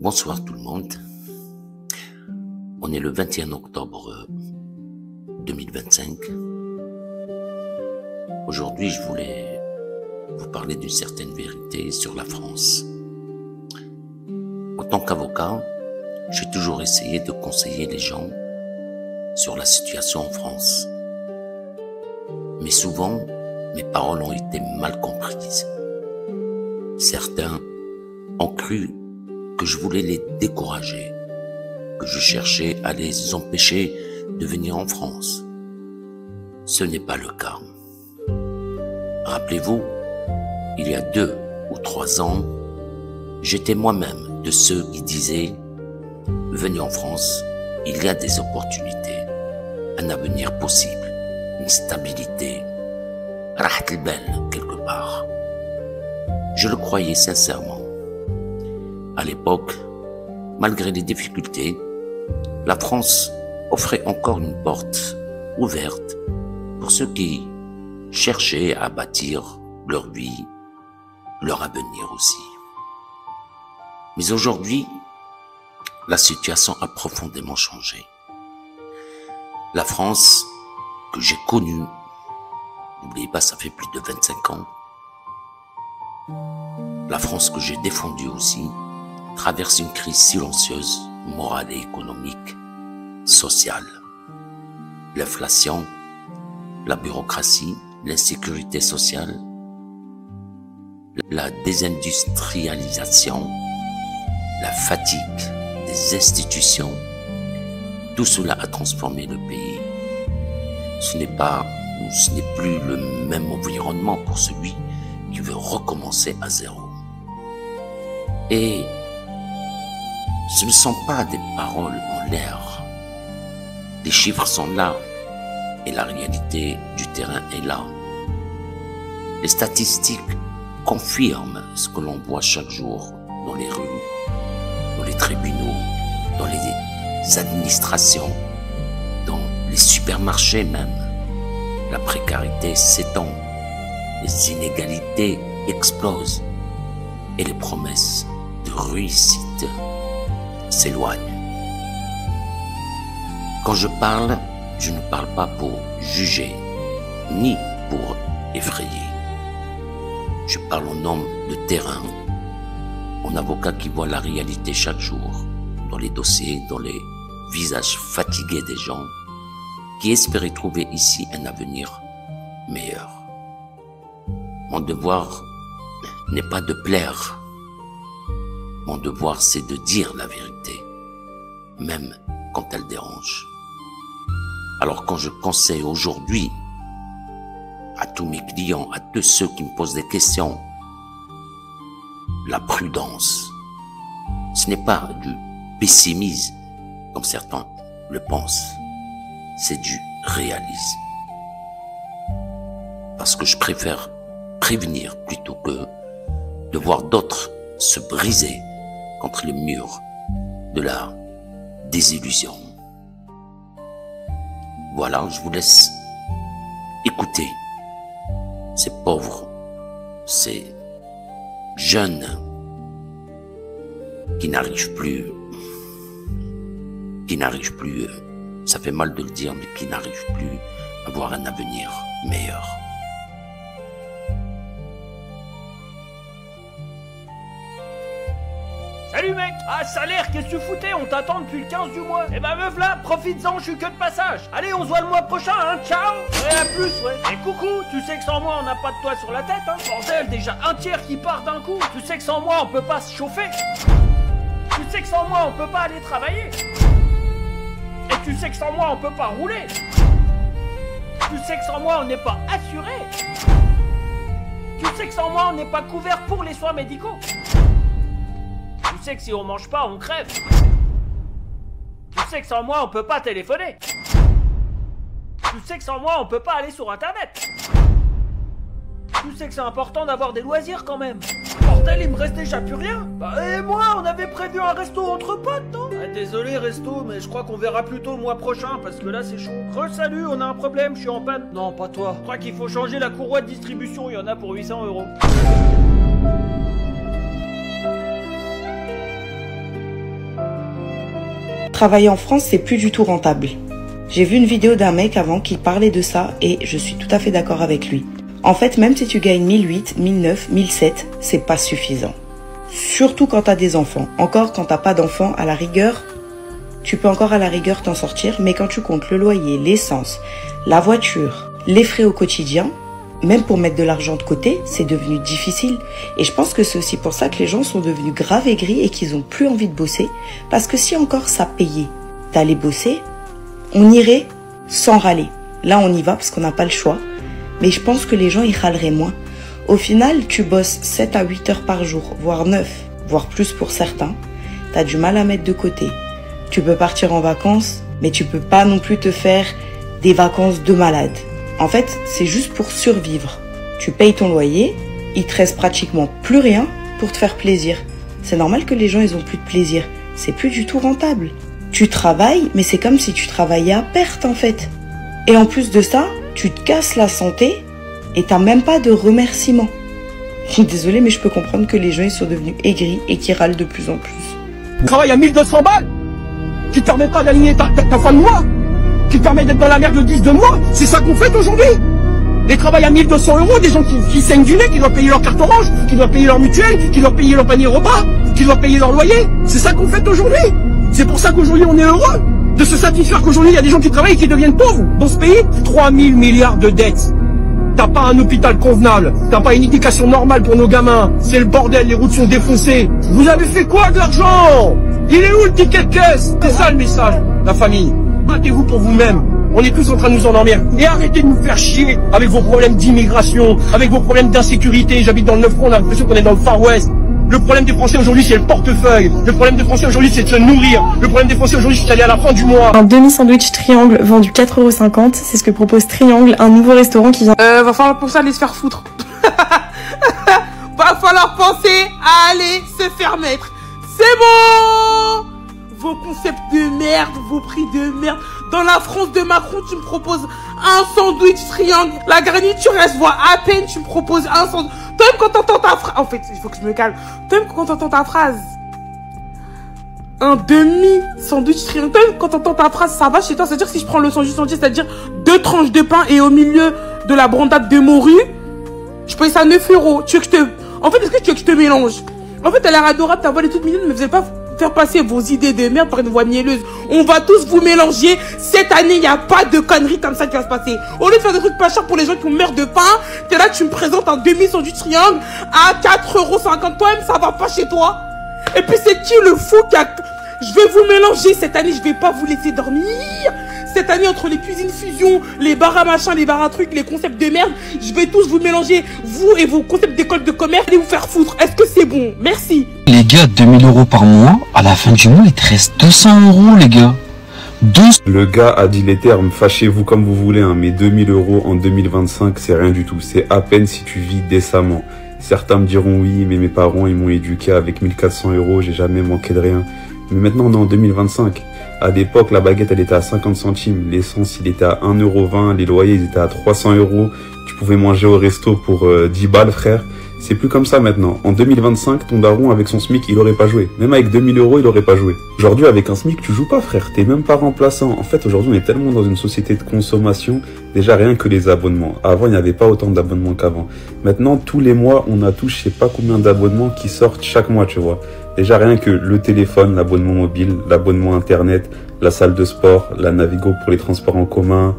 Bonsoir tout le monde. On est le 21 octobre 2025. Aujourd'hui, je voulais vous parler d'une certaine vérité sur la France. En tant qu'avocat, j'ai toujours essayé de conseiller les gens sur la situation en France. Mais souvent, mes paroles ont été mal comprises. Certains ont cru que je voulais les décourager, que je cherchais à les empêcher de venir en France. Ce n'est pas le cas. Rappelez-vous, il y a 2 ou 3 ans, j'étais moi-même de ceux qui disaient « Venez en France, il y a des opportunités, un avenir possible, une stabilité, rahat el-bal quelque part ». Je le croyais sincèrement. À l'époque, malgré les difficultés, la France offrait encore une porte ouverte pour ceux qui cherchaient à bâtir leur vie, leur avenir aussi. Mais aujourd'hui, la situation a profondément changé. La France que j'ai connue, n'oubliez pas, ça fait plus de 25 ans, la France que j'ai défendue aussi, traverse une crise silencieuse, morale et économique, sociale. L'inflation, la bureaucratie, l'insécurité sociale, la désindustrialisation, la fatigue des institutions, tout cela a transformé le pays. Ce n'est plus le même environnement pour celui qui veut recommencer à zéro. Et ce ne sont pas des paroles en l'air. Les chiffres sont là et la réalité du terrain est là. Les statistiques confirment ce que l'on voit chaque jour dans les rues, dans les tribunaux, dans les administrations, dans les supermarchés même. La précarité s'étend, les inégalités explosent et les promesses de réussite s'éloignent. Quand je ne parle pas pour juger, ni pour effrayer. Je parle en homme de terrain, en avocat qui voit la réalité chaque jour, dans les dossiers, dans les visages fatigués des gens, qui espéraient trouver ici un avenir meilleur. Mon devoir n'est pas de plaire. Mon devoir, c'est de dire la vérité, même quand elle dérange. Alors quand je conseille aujourd'hui à tous mes clients, à tous ceux qui me posent des questions, la prudence, ce n'est pas du pessimisme, comme certains le pensent, c'est du réalisme. Parce que je préfère prévenir plutôt que de voir d'autres se briser contre les murs de la désillusion. Voilà, je vous laisse écouter ces pauvres, ces jeunes qui n'arrivent plus, ça fait mal de le dire, mais qui n'arrivent plus à avoir un avenir meilleur. Salut mec! Ah salaire, qu'est-ce que tu foutais? On t'attend depuis le 15 du mois. Eh ben meuf là, profites-en, je suis que de passage. Allez, on se voit le mois prochain, hein, ciao! Ouais, à plus, ouais. Et coucou, tu sais que sans moi on n'a pas de toit sur la tête, hein? Bordel, déjà un tiers qui part d'un coup. Tu sais que sans moi on peut pas se chauffer. Tu sais que sans moi on peut pas aller travailler. Et tu sais que sans moi on peut pas rouler. Tu sais que sans moi on n'est pas assuré. Tu sais que sans moi on n'est pas couvert pour les soins médicaux. Tu sais que si on mange pas, on crève. Tu sais que sans moi, on peut pas téléphoner. Tu sais que sans moi, on peut pas aller sur Internet. Tu sais que c'est important d'avoir des loisirs quand même. Bordel, il me reste déjà plus rien. Bah et moi, on avait prévu un resto entre potes, non? Ah, désolé resto, mais je crois qu'on verra plutôt le mois prochain, parce que là c'est chaud. Re-salut, on a un problème, je suis en panne. Non, pas toi. Je crois qu'il faut changer la courroie de distribution, il y en a pour 800 €. Travailler en France, c'est plus du tout rentable. J'ai vu une vidéo d'un mec avant qui parlait de ça et je suis tout à fait d'accord avec lui. En fait, même si tu gagnes 1008, 1009, 1007, c'est pas suffisant. Surtout quand t'as des enfants. Encore quand t'as pas d'enfants, à la rigueur, tu peux encore à la rigueur t'en sortir, mais quand tu comptes le loyer, l'essence, la voiture, les frais au quotidien, même pour mettre de l'argent de côté, c'est devenu difficile. Et je pense que c'est aussi pour ça que les gens sont devenus grave aigris et qu'ils ont plus envie de bosser. Parce que si encore ça payait d'aller bosser, on irait sans râler. Là, on y va parce qu'on n'a pas le choix. Mais je pense que les gens y râleraient moins. Au final, tu bosses 7 à 8 heures par jour, voire 9, voire plus pour certains. T'as du mal à mettre de côté. Tu peux partir en vacances, mais tu peux pas non plus te faire des vacances de malade. En fait, c'est juste pour survivre. Tu payes ton loyer, il te reste pratiquement plus rien pour te faire plaisir. C'est normal que les gens, ils ont plus de plaisir. C'est plus du tout rentable. Tu travailles, mais c'est comme si tu travaillais à perte, en fait. Et en plus de ça, tu te casses la santé et t'as même pas de remerciements. Je suis désolée, mais je peux comprendre que les gens, ils sont devenus aigris et qu'ils râlent de plus en plus. Tu travailles à 1200 balles qui te permet pas d'aligner ta fin de mois, qui te permet d'être dans la merde le 10 de mois. C'est ça qu'on fait aujourd'hui. Les travails à 1200 euros, des gens qui saignent du nez, qui doivent payer leur carte orange, qui doivent payer leur mutuelle, qui doivent payer leur panier repas, qui doivent payer leur loyer. C'est ça qu'on fait aujourd'hui. C'est pour ça qu'aujourd'hui on est heureux de se satisfaire qu'aujourd'hui il y a des gens qui travaillent et qui deviennent pauvres. Dans ce pays, 3000 milliards de dettes. T'as pas un hôpital convenable, t'as pas une éducation normale pour nos gamins. C'est le bordel, les routes sont défoncées. Vous avez fait quoi de l'argent? Il est où le ticket de caisse? C'est ça le message, la famille. Battez-vous pour vous-même. On est tous en train de nous endormir. Et arrêtez de nous faire chier avec vos problèmes d'immigration, avec vos problèmes d'insécurité. J'habite dans le 9-3, on a l'impression qu'on est dans le Far West. Le problème des Français aujourd'hui, c'est le portefeuille. Le problème des Français aujourd'hui, c'est de se nourrir. Le problème des Français aujourd'hui, c'est d'aller à la fin du mois. Un demi-sandwich triangle vendu 4,50 €. C'est ce que propose Triangle, un nouveau restaurant qui vient... Va falloir penser à aller se faire foutre. Va falloir penser à aller se faire mettre. C'est bon! Vos concepts de merde, vos prix de merde. Dans la France de Macron, tu me proposes un sandwich triangle. La garniture, elle se voit à peine. Tu me proposes un sandwich. Toi-même, quand t'entends ta phrase... En fait, il faut que je me calme. Toi-même, quand t'entends ta phrase... Un demi-sandwich triangle. Toi-même, quand t'entends ta phrase, ça va chez toi. C'est-à-dire que si je prends le sandwich entier, c'est-à-dire 2 tranches de pain et au milieu de la brandade de morue, je paye ça 9 €. Tu veux que je te... En fait, est-ce que tu veux que je te mélange? En fait, t'as l'air adorable, ta voix est toute mignonne, mais vous n'allez pas faire passer vos idées de merde par une voix mielleuse. On va tous vous mélanger. Cette année, il n'y a pas de conneries comme ça qui va se passer. Au lieu de faire des trucs pas chers pour les gens qui ont meurt de faim, t'es là, tu me présentes un demi-sandwich triangle à 4,50 €. Toi-même, ça va pas chez toi. Et puis, c'est qui le fou qui a... Je vais vous mélanger. Cette année, je vais pas vous laisser dormir. Cette année, entre les cuisines fusion, les bars à machin, les bars à trucs, les concepts de merde, je vais tous vous mélanger, vous et vos concepts d'école de commerce, et vous faire foutre. Est-ce que c'est bon? Merci. Les gars, 2000 € par mois, à la fin du mois, il te reste 200 €, les gars. Le gars a dit les termes, fâchez-vous comme vous voulez, hein, mais 2000 € en 2025, c'est rien du tout. C'est à peine si tu vis décemment. Certains me diront oui, mais mes parents, ils m'ont éduqué avec 1400 €, j'ai jamais manqué de rien. Mais maintenant, on est en 2025. À l'époque, la baguette, elle était à 50 centimes. L'essence, il était à 1,20 €. Les loyers, ils étaient à 300 €. Tu pouvais manger au resto pour 10 balles, frère. C'est plus comme ça maintenant. En 2025, ton daron, avec son SMIC, il aurait pas joué. Même avec 2000 €, il aurait pas joué. Aujourd'hui, avec un SMIC, tu joues pas, frère. T'es même pas remplaçant. En fait, aujourd'hui, on est tellement dans une société de consommation. Déjà, rien que les abonnements. Avant, il n'y avait pas autant d'abonnements qu'avant. Maintenant, tous les mois, on a tous, je sais pas combien d'abonnements qui sortent chaque mois, tu vois. Déjà, rien que le téléphone, l'abonnement mobile, l'abonnement internet, la salle de sport, la Navigo pour les transports en commun,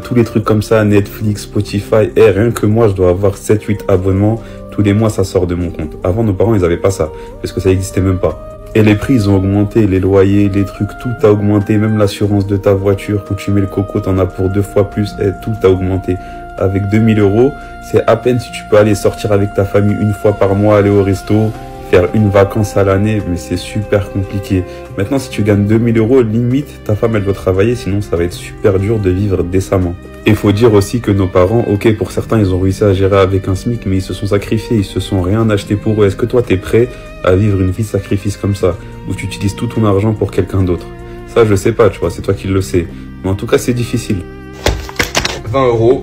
tous les trucs comme ça, Netflix, Spotify. Et rien que moi, je dois avoir 7-8 abonnements. Tous les mois, ça sort de mon compte. Avant, nos parents, ils avaient pas ça. Parce que ça existait même pas. Et les prix, ils ont augmenté. Les loyers, les trucs, tout a augmenté. Même l'assurance de ta voiture. Quand tu mets le coco, t'en as pour 2 fois plus. Et tout a augmenté. Avec 2000 €, c'est à peine si tu peux aller sortir avec ta famille une fois par mois, aller au resto, faire une vacance à l'année, mais c'est super compliqué. Maintenant, si tu gagnes 2000 €, limite, ta femme, elle doit travailler, sinon ça va être super dur de vivre décemment. Et il faut dire aussi que nos parents, ok, pour certains, ils ont réussi à gérer avec un SMIC, mais ils se sont sacrifiés, ils se sont rien acheté pour eux. Est-ce que toi, t'es prêt à vivre une vie de sacrifice comme ça, où tu utilises tout ton argent pour quelqu'un d'autre? Ça, je sais pas, tu vois, c'est toi qui le sais. Mais en tout cas, c'est difficile. 20 €.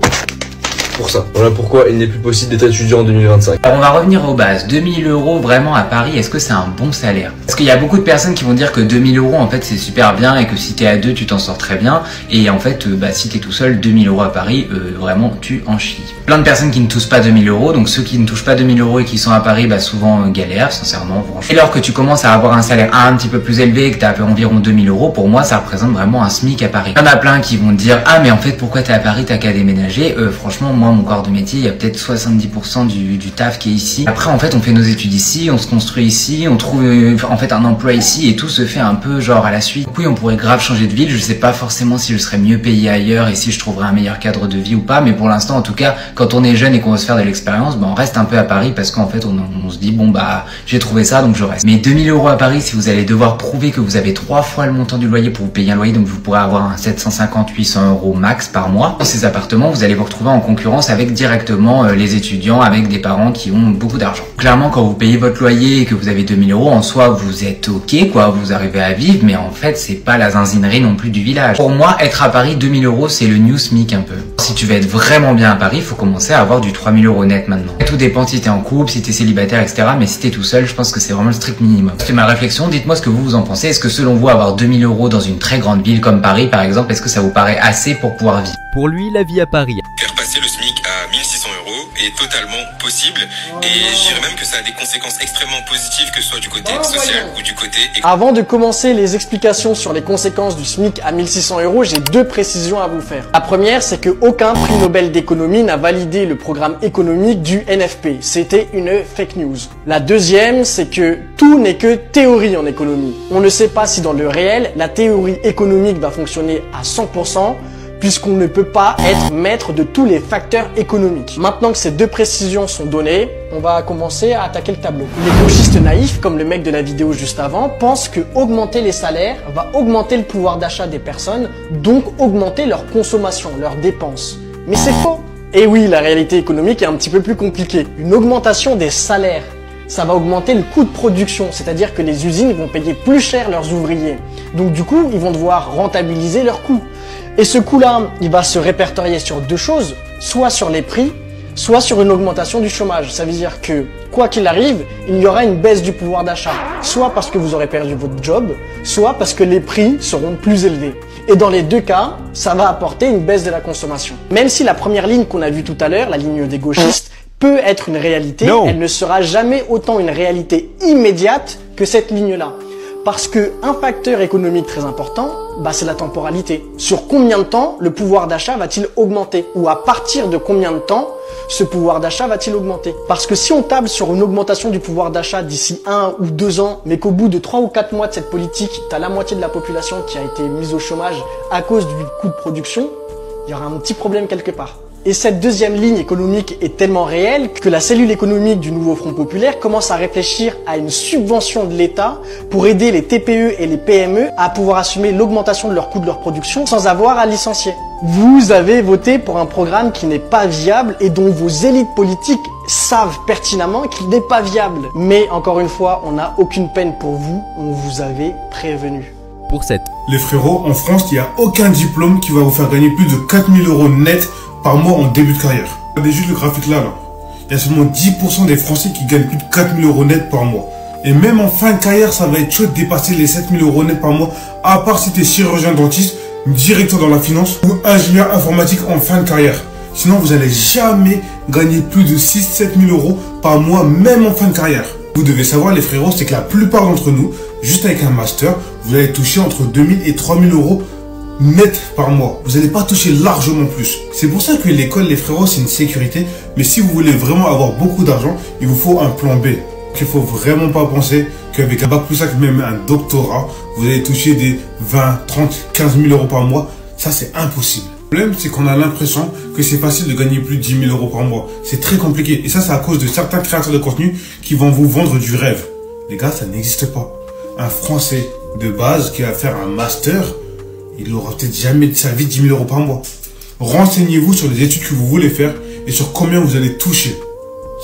pour ça. Voilà pourquoi il n'est plus possible d'être étudiant en 2025. Alors on va revenir aux bases. 2000 € vraiment à Paris, est-ce que c'est un bon salaire? Parce qu'il y a beaucoup de personnes qui vont dire que 2000 € en fait c'est super bien et que si t'es à deux tu t'en sors très bien. Et en fait si t'es tout seul, 2000 € à Paris, vraiment tu en chies. Plein de personnes qui ne touchent pas 2000 €, donc ceux qui ne touchent pas 2000 € et qui sont à Paris, souvent galèrent sincèrement. Et alors que tu commences à avoir un salaire un petit peu plus élevé et que t'as environ 2000 €, pour moi ça représente vraiment un SMIC à Paris. Il y en a plein qui vont te dire ah mais en fait pourquoi t'es à Paris, t'as qu'à déménager. Franchement moi mon corps de métier, il y a peut-être 70% du taf qui est ici. Après en fait on fait nos études ici, on se construit ici, on trouve en fait un emploi ici et tout se fait un peu genre à la suite. Donc oui on pourrait grave changer de ville, je sais pas forcément si je serais mieux payé ailleurs et si je trouverais un meilleur cadre de vie ou pas, mais pour l'instant en tout cas quand on est jeune et qu'on veut se faire de l'expérience, on reste un peu à Paris parce qu'en fait on se dit bon j'ai trouvé ça donc je reste. Mais 2000 € à Paris, si vous allez devoir prouver que vous avez 3 fois le montant du loyer pour vous payer un loyer, donc vous pourrez avoir un 750-800 € max par mois. Dans ces appartements, vous allez vous retrouver en concurrence avec directement les étudiants, avec des parents qui ont beaucoup d'argent. Clairement, quand vous payez votre loyer et que vous avez 2000 € en soi, vous êtes ok quoi, vous arrivez à vivre, mais en fait c'est pas la zinzinerie non plus du village. Pour moi, être à Paris, 2000 € c'est le new SMIC un peu. Si tu veux être vraiment bien à Paris, il faut commencer à avoir du 3000 € net maintenant. Tout dépend si t'es en couple, si t'es célibataire, etc. Mais si t'es tout seul, je pense que c'est vraiment le strict minimum. C'est ma réflexion, dites-moi ce que vous en pensez. Est-ce que selon vous, avoir 2000 € dans une très grande ville comme Paris par exemple, est-ce que ça vous paraît assez pour pouvoir vivre? Pour lui, la vie à Paris. Faire passer le SMIC à 1600 € est totalement possible et je dirais même que ça a des conséquences extrêmement positives que ce soit du côté social ou du côté économique. Avant de commencer les explications sur les conséquences du SMIC à 1600 €, j'ai 2 précisions à vous faire. La première, c'est que aucun prix Nobel d'économie n'a validé le programme économique du NFP. C'était une fake news. La deuxième, c'est que tout n'est que théorie en économie. On ne sait pas si dans le réel, la théorie économique va fonctionner à 100%, puisqu'on ne peut pas être maître de tous les facteurs économiques. Maintenant que ces 2 précisions sont données, on va commencer à attaquer le tableau. Les gauchistes naïfs, comme le mec de la vidéo juste avant, pensent que augmenter les salaires va augmenter le pouvoir d'achat des personnes, donc augmenter leur consommation, leurs dépenses. Mais c'est faux. Et oui, la réalité économique est un petit peu plus compliquée. Une augmentation des salaires, ça va augmenter le coût de production, c'est-à-dire que les usines vont payer plus cher leurs ouvriers. Donc du coup, ils vont devoir rentabiliser leurs coûts. Et ce coût-là, il va se répertorier sur 2 choses, soit sur les prix, soit sur une augmentation du chômage. Ça veut dire que, quoi qu'il arrive, il y aura une baisse du pouvoir d'achat, soit parce que vous aurez perdu votre job, soit parce que les prix seront plus élevés. Et dans les 2 cas, ça va apporter une baisse de la consommation. Même si la première ligne qu'on a vue tout à l'heure, la ligne des gauchistes, peut être une réalité, elle ne sera jamais autant une réalité immédiate que cette ligne-là. Parce que un facteur économique très important, c'est la temporalité. Sur combien de temps le pouvoir d'achat va-t-il augmenter? Ou à partir de combien de temps ce pouvoir d'achat va-t-il augmenter? Parce que si on table sur une augmentation du pouvoir d'achat d'ici 1 ou 2 ans, mais qu'au bout de 3 ou 4 mois de cette politique, t'as la moitié de la population qui a été mise au chômage à cause du coût de production, il y aura un petit problème quelque part. Et cette deuxième ligne économique est tellement réelle que la cellule économique du nouveau Front Populaire commence à réfléchir à une subvention de l'État pour aider les TPE et les PME à pouvoir assumer l'augmentation de leur coût de leur production sans avoir à licencier. Vous avez voté pour un programme qui n'est pas viable et dont vos élites politiques savent pertinemment qu'il n'est pas viable. Mais encore une fois, on n'a aucune peine pour vous, on vous avait prévenu. Pour cette. Les frérots, en France, il n'y a aucun diplôme qui va vous faire gagner plus de 4000 € net par mois en début de carrière. Regardez juste le graphique là. Il y a seulement 10% des Français qui gagnent plus de 4000 € net par mois. Et même en fin de carrière, ça va être chaud de dépasser les 7000 € net par mois, à part si tu es chirurgien dentiste, directeur dans la finance ou ingénieur informatique en fin de carrière. Sinon, vous n'allez jamais gagner plus de 6-7 000 € par mois, même en fin de carrière. Vous devez savoir, les frérots, c'est que la plupart d'entre nous, juste avec un master, vous allez toucher entre 2000 et 3000 € net par mois. Vous n'allez pas toucher largement plus. C'est pour ça que l'école, les frérots, c'est une sécurité. Mais si vous voulez vraiment avoir beaucoup d'argent, il vous faut un plan B. Il ne faut vraiment pas penser qu'avec un bac plus 5, même un doctorat, vous allez toucher des 20, 30, 15 000 € par mois. Ça, c'est impossible. Le problème, c'est qu'on a l'impression que c'est facile de gagner plus de 10 000 € par mois. C'est très compliqué. Et ça, c'est à cause de certains créateurs de contenu qui vont vous vendre du rêve. Les gars, ça n'existe pas. Un Français de base qui va faire un master, il n'aura peut-être jamais de sa vie 10 000 € par mois. Renseignez-vous sur les études que vous voulez faire et sur combien vous allez toucher.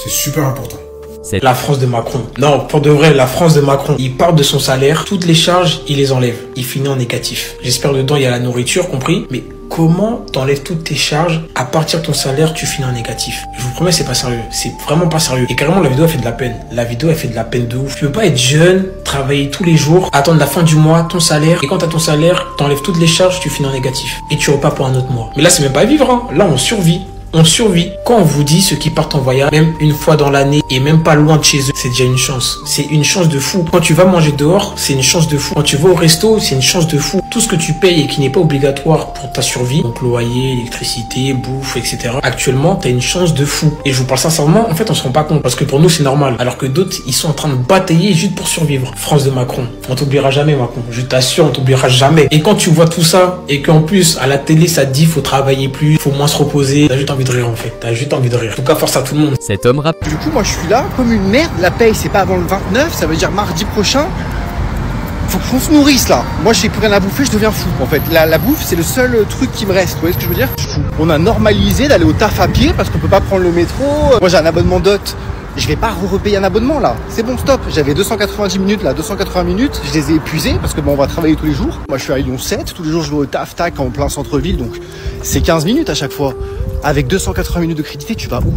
C'est super important. C'est la France de Macron. Non, pour de vrai, la France de Macron. Il part de son salaire, toutes les charges, il les enlève. Il finit en négatif. J'espère dedans, il y a la nourriture, compris. Mais Comment t'enlèves toutes tes charges, à partir de ton salaire, tu finis en négatif? Je vous promets, c'est pas sérieux. C'est vraiment pas sérieux. Et carrément, la vidéo, elle fait de la peine. La vidéo, elle fait de la peine de ouf. Tu peux pas être jeune, travailler tous les jours, attendre la fin du mois, ton salaire. Et quand t'as ton salaire, t'enlèves toutes les charges, tu finis en négatif. Et tu repars pour un autre mois. Mais là, c'est même pas vivre, hein. Là, on survit. On survit. Quand on vous dit ceux qui partent en voyage, même une fois dans l'année et même pas loin de chez eux, c'est déjà une chance. C'est une chance de fou. Quand tu vas manger dehors, c'est une chance de fou. Quand tu vas au resto, c'est une chance de fou. Tout ce que tu payes et qui n'est pas obligatoire pour ta survie, donc loyer, électricité, bouffe, etc. Actuellement, t'as une chance de fou. Et je vous parle sincèrement, en fait, on se rend pas compte. Parce que pour nous, c'est normal. Alors que d'autres, ils sont en train de batailler juste pour survivre. France de Macron. On t'oubliera jamais, Macron. Je t'assure, on t'oubliera jamais. Et quand tu vois tout ça, et qu'en plus, à la télé, ça te dit, faut travailler plus, faut moins se reposer, t'as juste envie de rire, en fait. T'as juste envie de rire. En tout cas, force à tout le monde. Cet homme rap. Du coup, moi, je suis là comme une merde. La paye, c'est pas avant le 29. Ça veut dire mardi prochain. Faut qu'on se nourrisse là. Moi, j'ai plus rien à bouffer, je deviens fou. En fait, la bouffe, c'est le seul truc qui me reste. Vous voyez ce que je veux dire? On a normalisé d'aller au taf à pied parce qu'on peut pas prendre le métro. Moi, j'ai un abonnement dot. Je vais pas repayer un abonnement là. C'est bon, stop. J'avais 290 minutes là, 280 minutes. Je les ai épuisées parce que bon, on va travailler tous les jours. Moi, je suis à Lyon 7. Tous les jours, je vais au taf, tac, en plein centre-ville. Donc, c'est 15 minutes à chaque fois. Avec 280 minutes de crédité, tu vas où?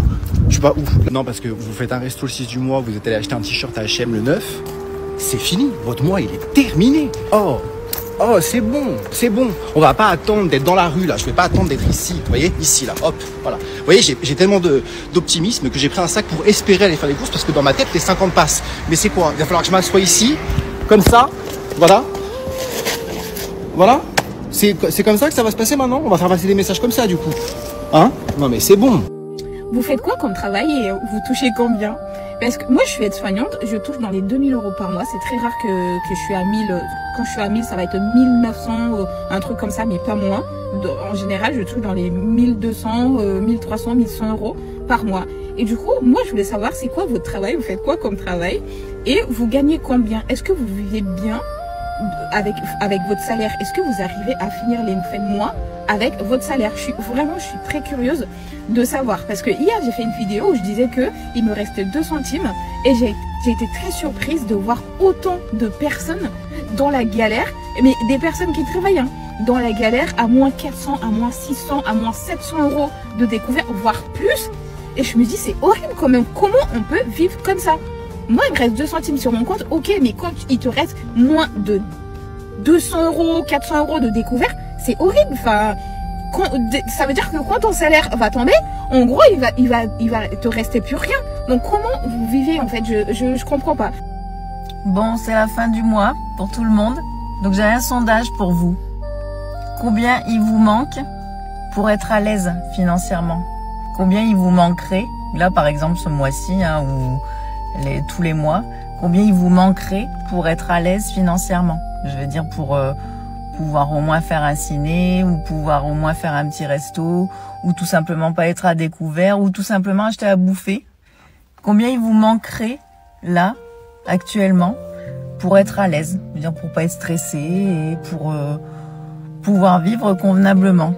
Tu vas où? Non, parce que vous faites un resto le 6 du mois, vous êtes allé acheter un t-shirt à H&M le 9. C'est fini. Votre mois, il est terminé. Oh, c'est bon, c'est bon. On va pas attendre d'être dans la rue là. Je vais pas attendre d'être ici. Vous voyez, ici là. Hop, voilà. Vous voyez, j'ai tellement d'optimisme que j'ai pris un sac pour espérer aller faire les courses parce que dans ma tête les 50 passent. Mais c'est quoi? Il va falloir que je m'assoie ici, comme ça. Voilà. Voilà. C'est comme ça que ça va se passer maintenant. On va faire passer des messages comme ça du coup. Hein? Non mais c'est bon. Vous faites quoi comme travail et vous touchez combien? Parce que moi je suis aide-soignante, je touche dans les 2000 € par mois. C'est très rare que je suis à 1000. Quand je suis à 1000, ça va être 1900, un truc comme ça, mais pas moins. En général, je touche dans les 1200, 1300, 1100 € par mois. Et du coup, moi je voulais savoir c'est quoi votre travail, vous faites quoi comme travail et vous gagnez combien? Est-ce que vous vivez bien avec votre salaire? Est-ce que vous arrivez à finir les fins de mois avec votre salaire? Je suis très curieuse de savoir parce que hier j'ai fait une vidéo où je disais que il me restait 2 centimes et j'ai été très surprise de voir autant de personnes dans la galère, mais des personnes qui travaillent dans la galère à moins 400, à moins 600, à moins 700 € de découvert, voire plus. Et je me dis c'est horrible quand même, comment on peut vivre comme ça? Moi il me reste 2 centimes sur mon compte, ok, mais quand il te reste moins de 200 €, 400 € de découvert, c'est horrible. Enfin, ça veut dire que quand ton salaire va tomber, en gros, il va te rester plus rien. Donc comment vous vivez en fait? Je comprends pas. Bon, c'est la fin du mois pour tout le monde. Donc j'ai un sondage pour vous. Combien il vous manque pour être à l'aise financièrement? Combien il vous manquerait, là par exemple ce mois-ci ou tous les mois, combien il vous manquerait pour être à l'aise financièrement? Je veux dire pour pouvoir au moins faire un ciné, ou pouvoir au moins faire un petit resto, ou tout simplement pas être à découvert, ou tout simplement acheter à bouffer. Combien il vous manquerait, là, actuellement, pour être à l'aise? Je veux dire, pour pas être stressé et pour pouvoir vivre convenablement.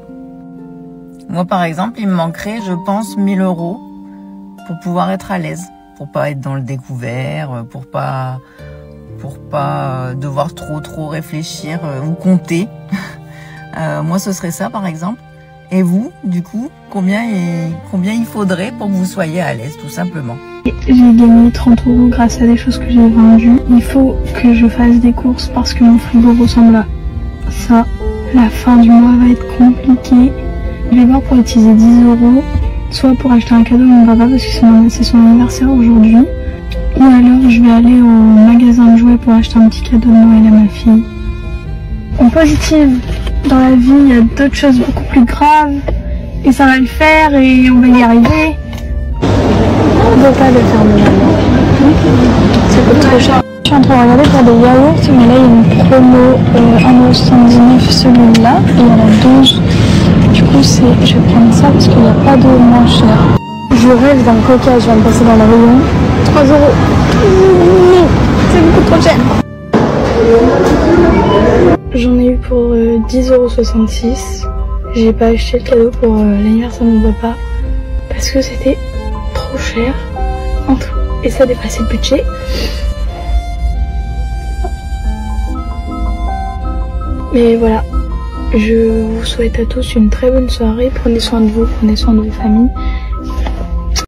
Moi, par exemple, il me manquerait, je pense, 1000 € pour pouvoir être à l'aise, pour pas être dans le découvert, pour pas devoir trop réfléchir ou compter. Moi, ce serait ça, par exemple. Et vous, du coup, combien il faudrait pour que vous soyez à l'aise, tout simplement? J'ai gagné 30 € grâce à des choses que j'ai vendues. Il faut que je fasse des courses parce que mon frigo ressemble à ça. La fin du mois va être compliquée. Je vais voir pour utiliser 10 €, soit pour acheter un cadeau à mon papa parce que c'est son anniversaire aujourd'hui. Ou alors je vais aller au magasin de jouets pour acheter un petit cadeau de Noël à ma fille. En positive, dans la vie, il y a d'autres choses beaucoup plus graves. Et ça va le faire et on va y arriver. On ne doit pas le faire maintenant. Ça coûte trop cher. Je suis en train de regarder pour des yaourts, mais là il y a une promo 1,79 € celui-là. Et il y en a 12. Du coup, je vais prendre ça parce qu'il n'y a pas de moins cher. Je rêve d'un coca, je viens de passer dans le rayon. 3 €. C'est beaucoup trop cher. J'en ai eu pour 10,66 €. J'ai pas acheté le cadeau pour l'anniversaire de mon papa parce que c'était trop cher en tout et ça dépassait le budget. Mais voilà, Je vous souhaite à tous une très bonne soirée. Prenez soin de vous, prenez soin de vos familles.